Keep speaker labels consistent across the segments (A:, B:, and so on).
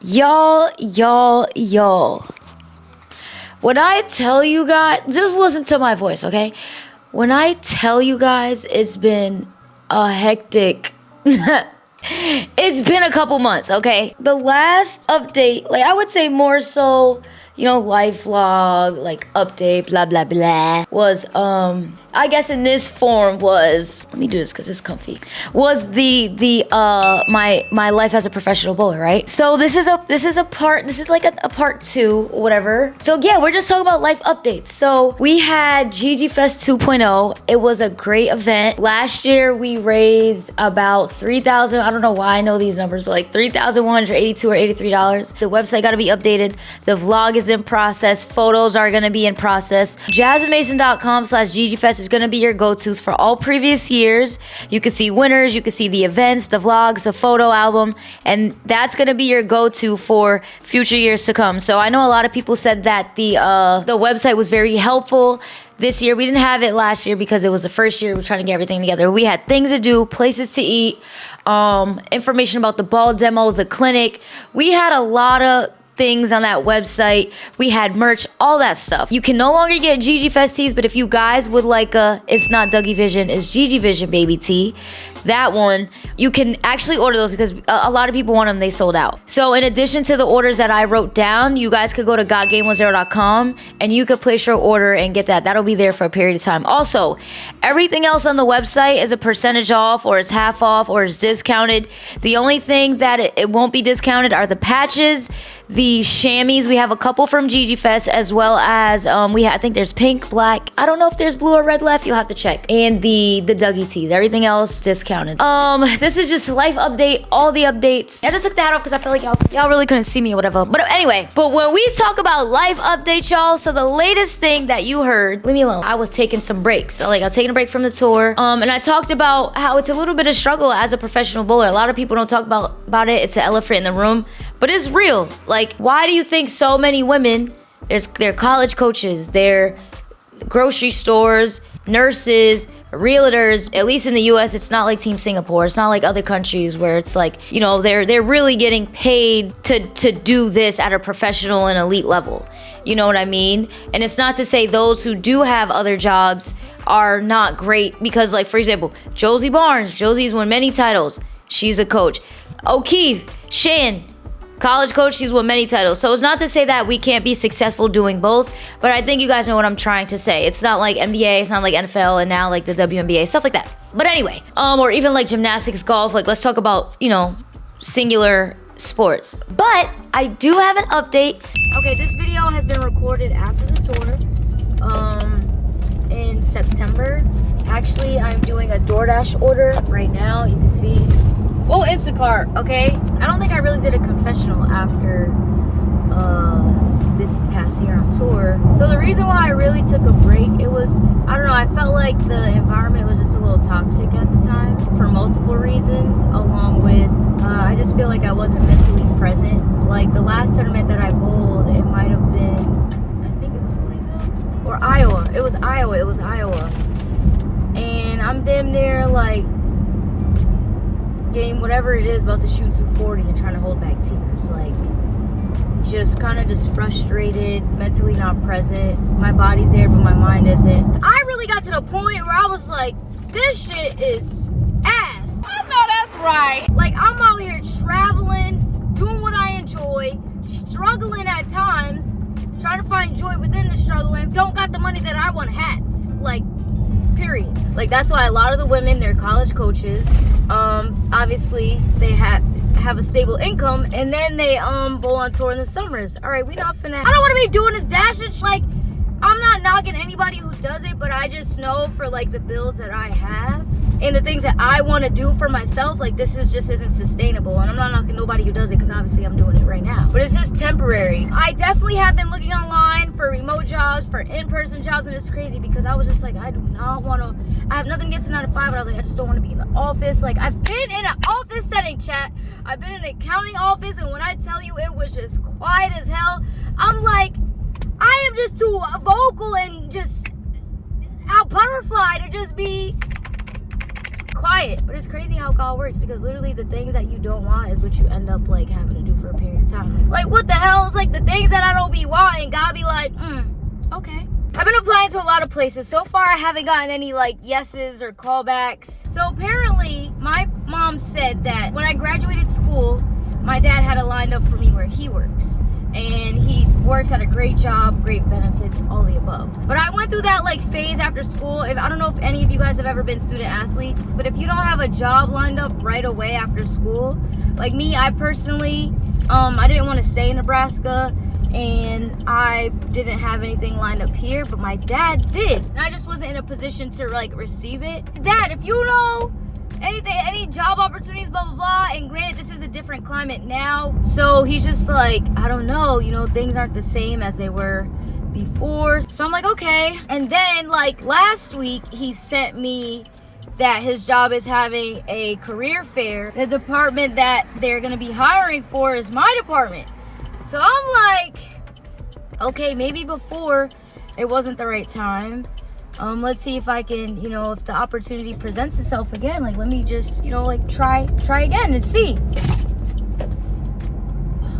A: Y'all. When I tell you guys, just listen to my voice, okay? When I tell you guys it's been a hectic, it's been a couple months, okay? The last update, like I would say more so, you know, life vlog, like update, blah, blah, blah, was, I guess in this form was, let me do this because it's comfy, was my life as a professional bowler, right? So this is like a part 2, whatever. So yeah, we're just talking about life updates. So we had GGFest 2.0. It was a great event. Last year we raised about $3,000, I don't know why I know these numbers, but like $3,182 or $83. The website got to be updated. The vlog is in process. Photos are going to be in process. JazmineMason.com/GGFest is going to be your go-tos for all previous years. You can see winners, you can see the events, the vlogs, the photo album, and that's going to be your go-to for future years to come. So I know a lot of people said that the website was very helpful this year. We didn't have it last year because it was the first year we were trying to get everything together. We had things to do, places to eat, information about the ball demo, the clinic. We had a lot of things on that website. We had merch, all that stuff. You can no longer get GG Fest tees, but if you guys would like it's not Dougie Vision, it's GG Vision baby tee, that one, you can actually order those because a lot of people want them, they sold out. So in addition to the orders that I wrote down, you guys could go to GotGame10.com and you could place your order and get that. That'll be there for a period of time. Also, everything else on the website is a percentage off, or it's half off, or it's discounted. The only thing that it won't be discounted are the patches, the chamois. We have a couple from GG Fest, as well as I think there's pink, black. I don't know if there's blue or red left. You'll have to check. And the Dougie tees. Everything else discounted. This is just life update, all the updates. I just took that off because I feel like y'all really couldn't see me or whatever. But anyway, when we talk about life updates, y'all, so the latest thing that you heard, leave me alone. I was taking some breaks. So, like, I was taking a break from the tour. And I talked about how it's a little bit of struggle as a professional bowler. A lot of people don't talk about it. It's an elephant in the room, but it's real. Like, why do you think so many women, they're college coaches, they're grocery stores, nurses, realtors, at least in the US, it's not like Team Singapore. It's not like other countries where it's like, you know, they're really getting paid to do this at a professional and elite level. You know what I mean? And it's not to say those who do have other jobs are not great, because, like, for example, Josie Barnes. Josie's won many titles. She's a coach. O'Keefe, Shan, college coach, she's won many titles. So it's not to say that we can't be successful doing both, but I think you guys know what I'm trying to say. It's not like NBA, it's not like NFL, and now like the WNBA, stuff like that. But anyway, or even like gymnastics, golf, like let's talk about, you know, singular sports. But I do have an update. Okay, this video has been recorded after the tour, in September. Actually, I'm doing a DoorDash order right now. You can see. Oh, Instacart, okay? I don't think I really did a confessional after this past year on tour. So the reason why I really took a break, it was, I don't know, I felt like the environment was just a little toxic at the time for multiple reasons, along with, I just feel like I wasn't mentally present. Like the last tournament that I bowled, it might have been, I think it was Louisville or Iowa. It was Iowa. And I'm damn near like, game, whatever it is, about to shoot 240 and trying to hold back tears, like just kind of just frustrated, mentally not present. My body's there but my mind isn't. I really got to the point where I was like, this shit is ass.
B: I know that's right.
A: Like, I'm out here traveling, doing what I enjoy, struggling at times, trying to find joy within the struggle, and don't got the money that I want to have, like, period. Like, that's why a lot of the women, they're college coaches. Obviously they have a stable income, and then they bowl on tour in the summers. All right, we not finna. I don't want to be doing this dashing. Like, I'm not knocking anybody who does it, but I just know for like the bills that I have and the things that I want to do for myself, like this isn't sustainable. And I'm not knocking nobody who does it, because obviously I'm doing it right now, but it's just temporary. I definitely have been looking online for remote jobs, for in-person jobs, and it's crazy because I was just like, I do not want to. I have nothing against the 9 to 5, but I was like, I just don't want to be in the office. Like, I've been in an office setting, chat. I've been in an accounting office, and when I tell you it was just quiet as hell, I'm like, I am just too vocal and just out butterfly to just be quiet. But it's crazy how God works, because literally the things that you don't want is what you end up like having to do for a period of time. Like what the hell? It's like the things that I don't be wanting, God be like, okay. I've been applying to a lot of places. So far, I haven't gotten any like yeses or callbacks. So apparently, my mom said that when I graduated school, my dad had it lined up for me where he works. And he works at a great job, great benefits, all the above. But I went through that like phase after school. I don't know if any of you guys have ever been student athletes, but if you don't have a job lined up right away after school, like me, I personally, I didn't want to stay in Nebraska. And I didn't have anything lined up here, but my dad did. And I just wasn't in a position to like receive it. Dad, if you know anything, any job opportunities, blah, blah, blah. And granted, this is a different climate now. So he's just like, I don't know, things aren't the same as they were before. So I'm like, okay. And then like last week, he sent me that his job is having a career fair. The department that they're gonna be hiring for is my department. So I'm like, okay, maybe before it wasn't the right time. Let's see if I can, if the opportunity presents itself again, like let me just, try again and see.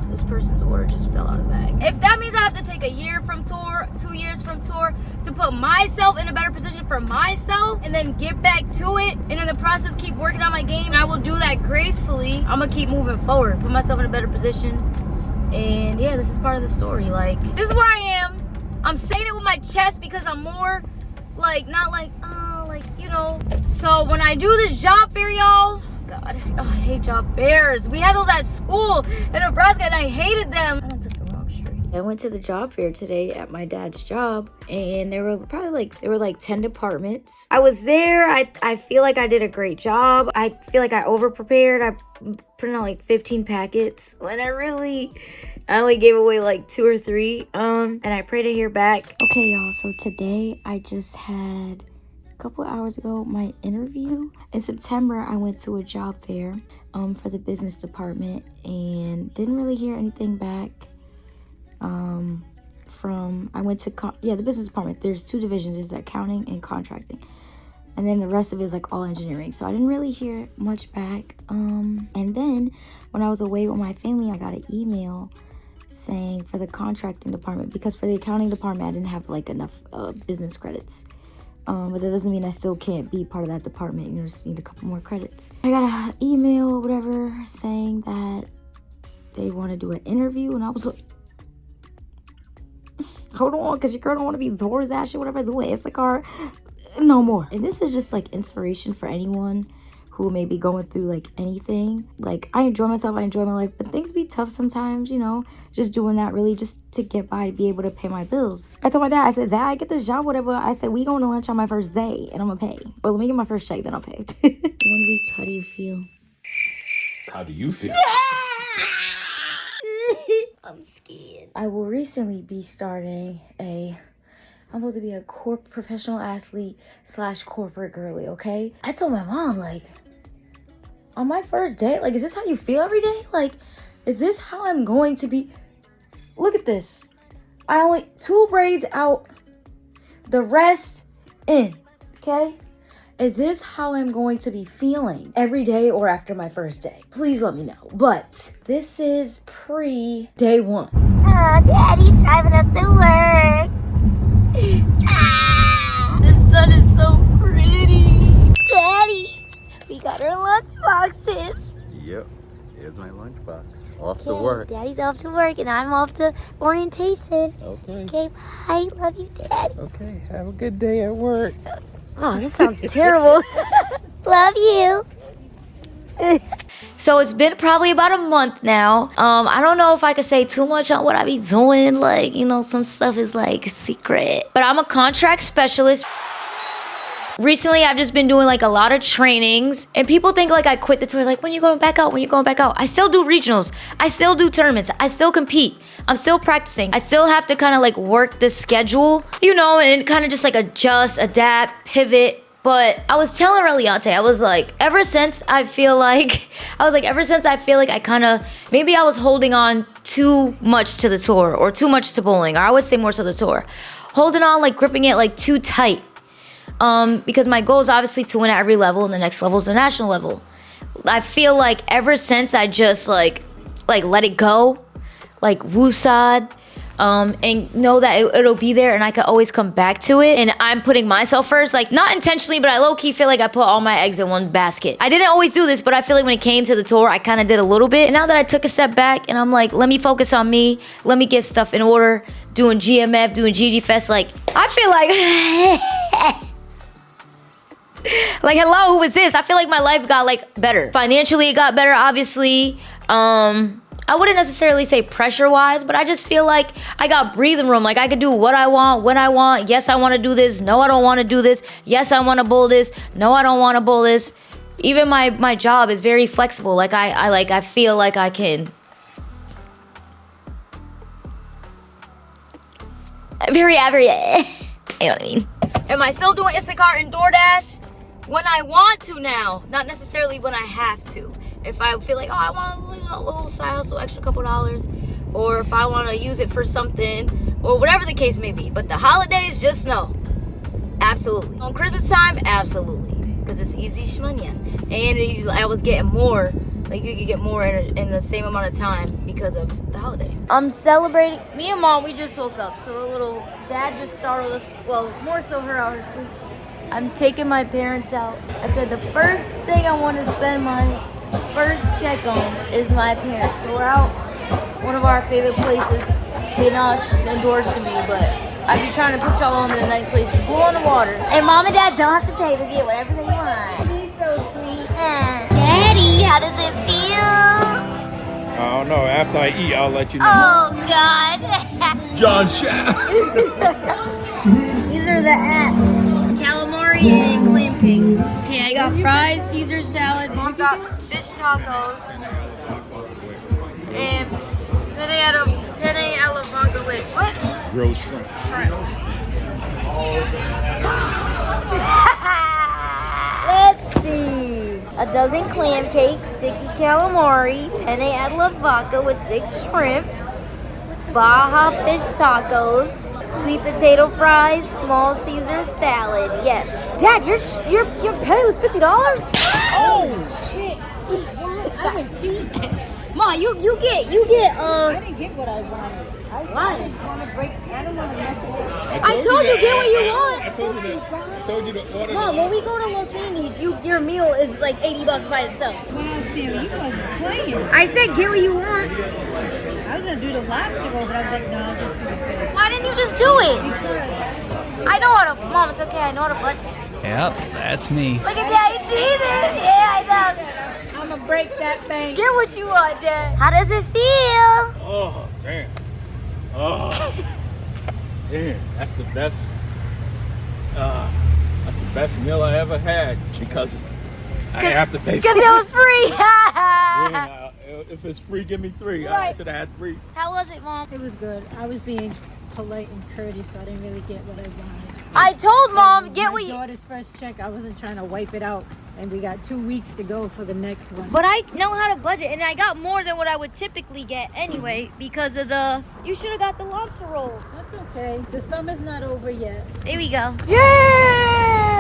A: This person's order just fell out of the bag. If that means I have to take a year from tour, 2 years from tour to put myself in a better position for myself and then get back to it and in the process keep working on my game, I will do that gracefully. I'm gonna keep moving forward, put myself in a better position. And yeah, this is part of the story. Like, this is where I am. I'm saying it with my chest because I'm more like, not like, So when I do this job fair, y'all, God, I hate job fairs. We had those at school in Nebraska and I hated them. I took the wrong street. I went to the job fair today at my dad's job and there were like 10 departments. I was there. I feel like I did a great job. I feel like I over prepared. I printed out like 15 packets when I only gave away like 2 or 3. And I pray to hear back. Okay, y'all. So today I just had a couple hours ago my interview. In September, I went to a job fair for the business department and didn't really hear anything back. I went to the business department. There's 2 divisions. There's the accounting and contracting. And then the rest of it is like all engineering. So I didn't really hear much back. And then when I was away with my family, I got an email saying for the contracting department, because for the accounting department, I didn't have like enough business credits. But that doesn't mean I still can't be part of that department. You just need a couple more credits. I got an email or whatever saying that they want to do an interview. And I was like, hold on, because your girl don't want to be Zora's Ash or whatever it's doing. It's like no more. And this is just like inspiration for anyone who may be going through like anything. Like, I enjoy myself, I enjoy my life, but things be tough sometimes, just doing that really just to get by, to be able to pay my bills. I told my dad, I said, Dad, I get this job, whatever. I said, we going to lunch on my first day and I'm gonna pay. But let me get my first check, then I'll pay. 1 week, how do you feel?
B: How do you feel?
A: I'm scared. I will recently be starting I'm supposed to be a professional athlete / corporate girly, okay? I told my mom, like, on my first day, like, is this how you feel every day? Like, is this how I'm going to be? Look at this. I only 2 braids out, the rest in, okay? Is this how I'm going to be feeling every day or after my first day? Please let me know. But this is pre-day 1.
C: Oh, Daddy's driving us to work.
A: The sun is so pretty.
C: Daddy, we got our lunch boxes.
B: Yep, here's my lunchbox. Off to work.
C: Daddy's off to work and I'm off to orientation.
B: Okay.
C: Okay, bye. Love you, Daddy.
B: Okay, have a good day at work.
A: Oh, this sounds terrible.
C: Love you.
A: So it's been probably about a month now. I don't know if I could say too much on what I be doing. Like, some stuff is like secret. But I'm a contract specialist. Recently, I've just been doing like a lot of trainings and people think like I quit the tour. Like, when you going back out? When you going back out? I still do regionals. I still do tournaments. I still compete. I'm still practicing. I still have to kind of like work the schedule, and kind of just like adjust, adapt, pivot. But I was telling Reliante, I was like, ever since I feel like I kind of, maybe I was holding on too much to the tour or too much to bowling, or I would say more to the tour. Holding on, like gripping it like too tight. because my goal is obviously to win at every level, and the next level is the national level. I feel like ever since I just like let it go, like woosad, and know that it'll be there and I can always come back to it, and I'm putting myself first, like not intentionally, but I low-key feel like I put all my eggs in one basket. I didn't always do this, but I feel like when it came to the tour, I kind of did a little bit. And now that I took a step back and I'm like, let me focus on me, let me get stuff in order, doing GMF, doing GGFest, like I feel like like, hello, who is this? I feel like my life got like better. Financially, it got better, obviously. I wouldn't necessarily say pressure-wise, but I just feel like I got breathing room. Like I could do what I want, when I want. Yes, I want to do this. No, I don't want to do this. Yes, I want to bowl this. No, I don't want to bowl this. Even my job is very flexible. Like I feel like I can. Very average. You know what I mean? Am I still doing Instacart and DoorDash? When I want to now, not necessarily when I have to. If I feel like, oh, I want a little side hustle, extra couple dollars, or if I want to use it for something, or whatever the case may be. But the holidays, just no. Absolutely. On Christmas time, absolutely. Because it's easy shmoney. And I was getting more. Like you could get more in the same amount of time because of the holiday. I'm celebrating. Me and Mom, we just woke up. So a little, Dad just startled us. Well, more so her out of sleep. I'm taking my parents out. I said the first thing I want to spend my first check on is my parents. So we're out one of our favorite places. They're not endorsing me, but I be trying to put y'all on to the nice places. Go on the water.
C: And Mom and Dad don't have to pay to get whatever they want. She's so sweet. Daddy, how does it feel?
B: I don't know. After I eat, I'll let you know.
C: Oh, God.
B: John Shaft.
C: These are the apps. Calamari and clam cakes.
A: Okay, I got fries, Caesar salad. Mom got fish tacos. And penne alla vodka with what?
B: Grilled shrimp.
C: Let's see. A dozen clam cakes, sticky calamari, penne alla vodka with 6 shrimp, Baja fish tacos, sweet potato fries, small Caesar salad. Yes. Dad, your penne was $50? Oh shit. I went cheap. Ma, you get
D: I didn't get what I wanted. I didn't want to mess with it.
C: I told you get what you want.
B: I told you to order.
C: Mom, when we go to Los Angeles, your meal is like $80 by itself.
D: When I was standing, you wasn't playing.
C: I said get what you want.
D: I was gonna do the lobster roll, but I was like, no, I'll just do the fish.
C: Why didn't you just do it? I know how to, Mom, it's okay, I know how to budget.
E: Yep, that's me.
C: Look at that, Jesus. Yeah, I know.
D: I'm gonna break that thing.
C: Get what you want, Dad. How does it feel?
B: Oh, damn. Oh, damn. That's the best. That's the best meal I ever had because I have to pay for
C: Because
B: it.
C: it was free.
B: Yeah, if it's free, give me 3. I
C: Right.
B: should have had 3.
C: How was it, Mom?
D: It was good. I was being polite and courteous, so I didn't really get what I wanted.
C: I told Mom, get what
D: My
C: you...
D: daughter's first check, I wasn't trying to wipe it out, and we got 2 weeks to go for the next one.
C: But I know how to budget, and I got more than what I would typically get anyway because of the... You should have got the lobster roll.
D: That's okay. The summer's not over yet.
C: There we go.
A: Yeah!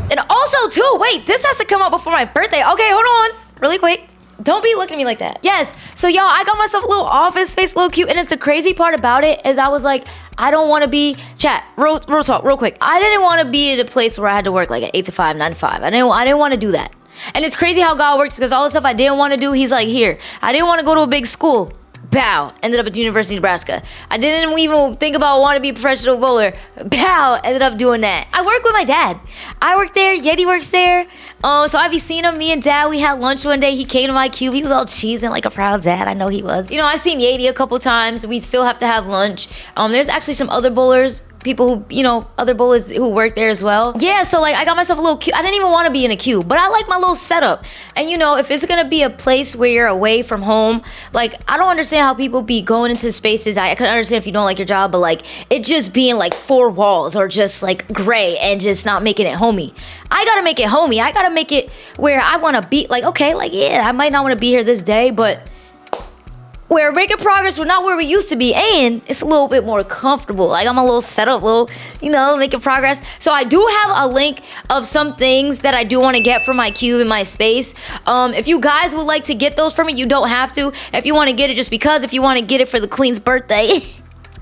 A: And also, too, wait, this has to come out before my birthday. Okay, hold on, really quick. Don't be looking at me like that. Yes, so y'all, I got myself a little office space, a little cute, and it's the crazy part about it is I was like, I don't want to be, chat, real talk, real quick. I didn't want to be at a place where I had to work like at 8 to 5, 9 to 5. I didn't want to do that. And it's crazy how God works because all the stuff I didn't want to do, he's like, here. I didn't want to go to a big school. Bow, ended up at the University of Nebraska. I didn't even think about wanting to be a professional bowler. Bow, ended up doing that. I work with my dad. I work there, Yeti works there. So I be seeing him, me and Dad, we had lunch one day. He came to my cube, he was all cheesing like a proud dad. I know he was. You know, I seen Yeti a couple times. We still have to have lunch. There's actually some other bowlers, people who, you know, other bowlers who work there as well. Yeah, so like I got myself a little cube. I didn't even want to be in a cube, but I like my little setup. And you know, if it's gonna be a place where you're away from home, like I don't understand how people be going into spaces. I can understand if you don't like your job, but like it just being like 4 walls or just like gray and just not making it homey. I gotta make it homey. I gotta make it where I wanna be like, okay, like yeah, I might not wanna be here this day, but we're making progress. We're not where we used to be, and it's a little bit more comfortable. Like I'm a little set up, making progress. So I do have a link of some things that I do want to get for my cube in my space. If you guys would like to get those from me, you don't have to. If you want to get it just because, if you want to get it for the queen's birthday,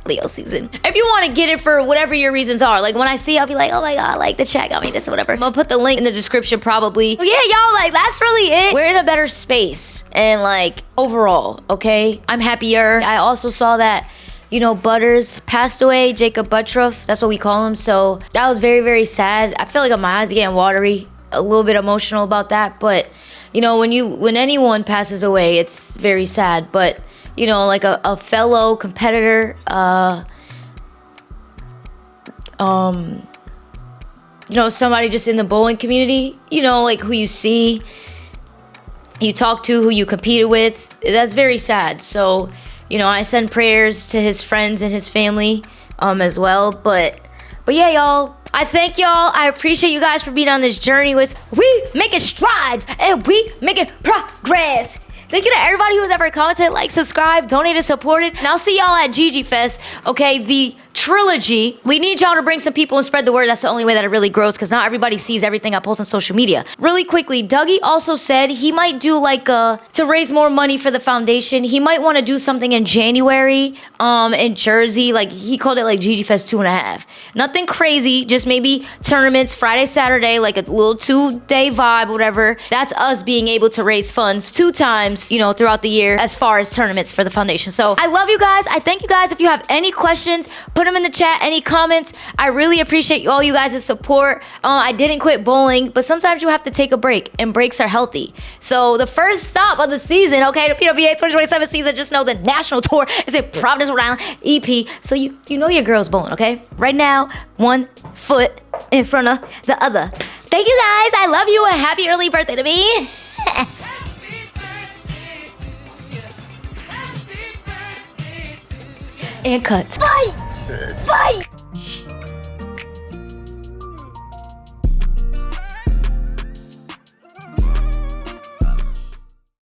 A: Leo season. If you want to get it for whatever your reasons are, like when I see, I'll be like, oh my god, like the chat got me this or whatever. I'm gonna put the link in the description probably. But yeah, y'all, like that's really it. We're in a better space and like overall, okay? I'm happier. I also saw that, Butters passed away, Jacob Buttroff, that's what we call him. So that was very, very sad. I feel like my eyes are getting watery, a little bit emotional about that. But when anyone passes away, it's very sad. But like a fellow competitor, somebody just in the bowling community, like who you see, you talk to, who you competed with, that's very sad. So, I send prayers to his friends and his family, as well. But yeah, y'all, I thank y'all. I appreciate you guys for being on this journey with we making strides and we making progress. Thank you to everybody who's ever commented, like, subscribed, donated, supported. And I'll see y'all at GGFest, okay? The trilogy. We need y'all to bring some people and spread the word. That's the only way that it really grows, because not everybody sees everything I post on social media. Really quickly, Dougie also said he might do to raise more money for the foundation. He might want to do something in January, in Jersey. Like, he called it like GGFest 2.5. Nothing crazy, just maybe tournaments, Friday, Saturday, like a little 2-day vibe, whatever. That's us being able to raise funds 2 times, throughout the year as far as tournaments for the foundation. So I love you guys. I thank you guys. If you have any questions, put them in the chat, any comments. I really appreciate all you guys' support. I didn't quit bowling, but sometimes you have to take a break, and breaks are healthy. So the first stop of the season, okay, the PWA 2027 season, just know the national tour is in Providence, Rhode Island, EP. So you know your girl's bowling, okay? Right now, one foot in front of the other. Thank you guys. I love you, and happy early birthday to me. And cuts. Fight! Fight!